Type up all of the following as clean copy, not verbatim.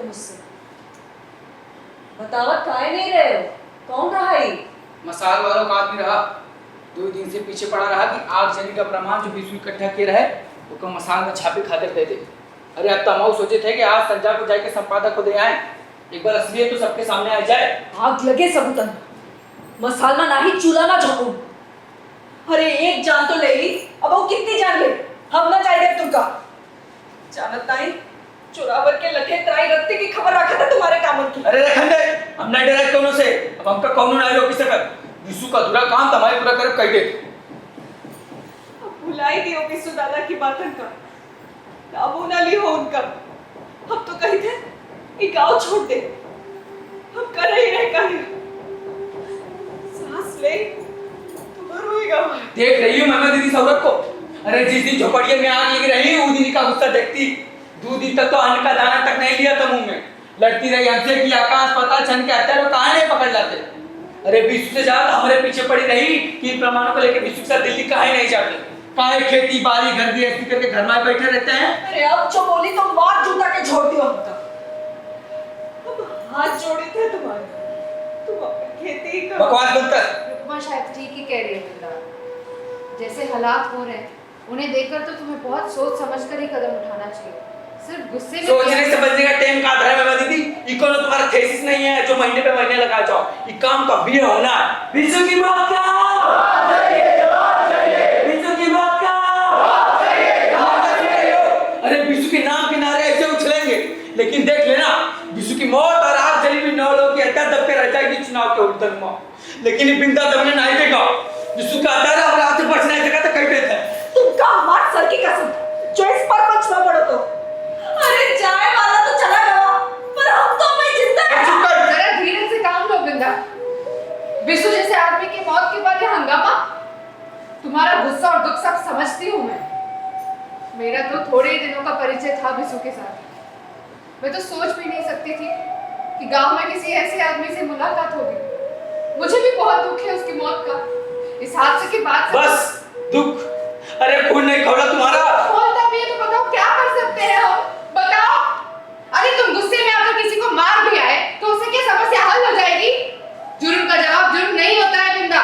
मुझसे? बतावत काहे नहीं रहे हो? कौन रहा ये? मसाल वालों का आदमी रहा। 2 दिन से पीछे पड़ा रहा कि आगजनी का प्रमाण जो बीसू इकट्ठा किए रहे वो का मसाल में छापे खातिर दे दे। अरे अब तो हम सोचे थे कि आज संजा को जाके संपादक को दे आए, एक बार असलियत तो सबके सामने आ जाए। आग लगे सबूतन, मसाल में नाही चूल्हा ना झोंकू। अरे एक जान तो ले ली, अब वो कितनी जान ले? हम ना जाए तुमका जानत नहीं, चोरावर के लगे त्राई रत्ते की खबर रखा था तुम्हारे कामन की। अरे रखन दे, हम ना डरे कोनो से, अब हमका कोनो ना रोक सकत। विशु का अधूरा काम तमारे पूरा कर कह दे। अब भुलाई दियो विशु दादा की बातन का, काबू ना ली हो उनका। अब तो कही थे ये गांव छोड़ दे, हम कर ही रहे कहीं सांस ले तो मर होएगा। देख रही हूँ मैं दीदी सौरभ को। अरे जिस दिन झोपड़िया में आग लगी रही उस दिन का गुस्सा देखती। 2 दिन तक तो अन्न का दाना तक नहीं लिया था मुंह में। लड़ती रही हमसे कि आकाश पता छन के हत्या लोग कहाँ नहीं पकड़ लाते। अरे विशु से ज्यादा हमारे पीछे पड़ी रही कि इन प्रमाणों को लेकर विशु के साथ दिल्ली कहाँ नहीं जाते। कहाँ खेती बाड़ी घर दी ऐसी करके घर में बैठे रहते हैं। अरे अब जो बोली तो मार जूता के छोड़ दियो हमका। अब हाथ जोड़े थे तुम्हारे, तुम अपनी खेती करो। बकवास बंद कर। रुक्मा शायद ठीक ही कह रही है बिंदा। जैसे हालात हो रहे हैं उन्हें देखकर तो तुम्हें बहुत सोच समझकर ही कदम उठाना चाहिए। सिर्फ गुस्से में सोचने समझने का टाइम का आधार है दीदी। इकोनो तुम्हारा थेसिस नहीं है जो महीने पे महीने लगा जाओ। ये काम तो अभी होना है। विशु की बात क्या? विशु की बात क्या? अरे विशु के नाम के नारे ऐसे उछलेंगे, लेकिन देख लेना विशु की मौत और आग जली हुई 9 लोगों की हत्या दब के रह जाएगी चुनाव के उल्टन में। लेकिन ये बिंदा दबने नहीं देगा। विशु का आधार और हाथ से बच नहीं सका तो कह देते हैं। तुमका हमार सर की कसम जो इस पर पक्ष में पड़ो तो। अरे जाए वाला तो चला गया, पर हम तो मैं जिंदा हैं। चुप कर। जरा धीरे से काम लो बिंदा। विशु जैसे आदमी की मौत के बाद ये हंगामा, तुम्हारा गुस्सा और दुख सब समझती हूँ मैं। मेरा तो थोड़े ही दिनों का परिचय था विशु के साथ। मैं तो सोच भी नहीं सकती थी कि गांव में किसी ऐसे आदमी से मुलाकात होगी। मुझे भी बहुत दुख है उसकी मौत का। इस हादसे के बाद बस दुख। अरे खून नहीं खौला तुम्हारा। बोलता भी है तो बताओ क्या कर सकते हैं हम? बताओ। अरे तुम गुस्से में आकर किसी को मार भी आए तो उससे क्या समस्या हल हो जाएगी? जुर्म का जवाब जुर्म नहीं होता है बिंदा।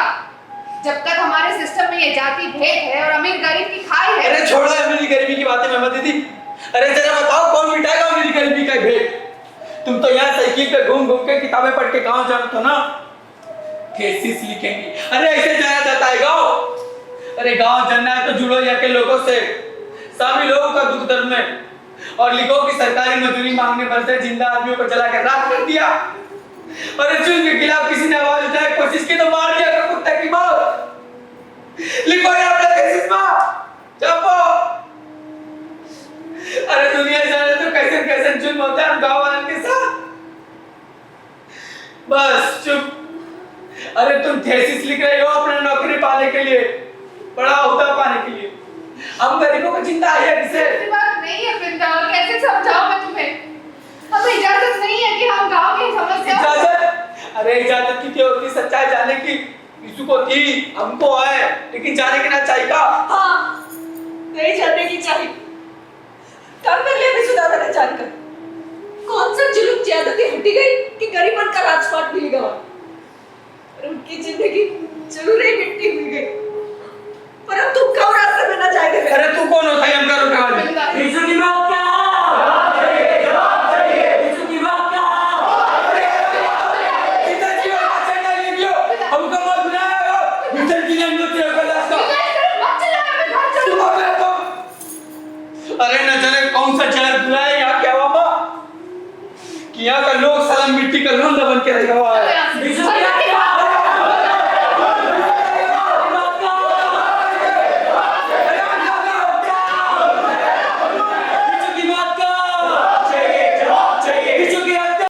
जब तक हमारे सिस्टम में ये जाति भेद है और अमीर गरीब की खाई है। अरे छोड़ो अमीरी गरीबी की बातें मेहमद दीदी। अरे जरा बताओ कौन मिटाएगा अमीरी गरीबी का भेद? तुम तो यहाँ साइकिल पे घूम घूम के किताबें पढ़ के गाँव जाते हो ना, थेसिस लिखेंगे। अरे ऐसे जाया जाता है गाँव? अरे गांव जाना है तो जुड़ो यहाँ के लोगों से, सभी लोगों का दुख दर्द में, और लिखो कि सरकारी मजदूरी मांगने पर से जिंदा आदमियों को जला के राख कर दिया। अरे जुल्म के खिलाफ किसी ने आवाज उठाए कोशिश की तो मार दिया कर कुत्ते की मौत। लिखो यहाँ पे थेसिस में, छापो। अरे दुनिया जाने तो कैसे कैसे जुल्म होता है गाँव वालों के साथ। बस चुप। अरे तुम थेसिस लिख रहे हो अपने नौकरी पाने के लिए, बड़ा ओहदा पाने के लिए। हम गरीबों को चिंता है किसे? ऐसी बात नहीं है बिंदा, कैसे समझाऊं मैं तुम्हें? हमें इजाजत नहीं है कि हम गांव की समस्या। इजाजत? अरे इजाजत की क्या होती? सच्चाई जाने की विशु को थी, हमको है, लेकिन जाने की ना चाहिए का? हाँ, नहीं जानने की चाहिए। कब कर लिया विशु दादा ने जानकर? कौन सा जुल्म ज्यादती हटी गई कि गरीबन का राजपाट मिल गया और उनकी जिंदगी जरूर ही मिट्टी मिल गई। पर अब तुम कब रास्ते में ना जाएंगे? अरे तू कौन होता है हमका रोकने वाली? विशु की बात क्या? विशु की बात क्या? इधर क्यों बच्चे का लियो? हमको मत बुलाओ। इधर की नहीं होती है गलत का। अरे न जाने कौन सा जहर बुलाया यहाँ क्या हुआ माँ? कि यहाँ का लोग साला मिट्टी का लोंदा बन के रह गया है।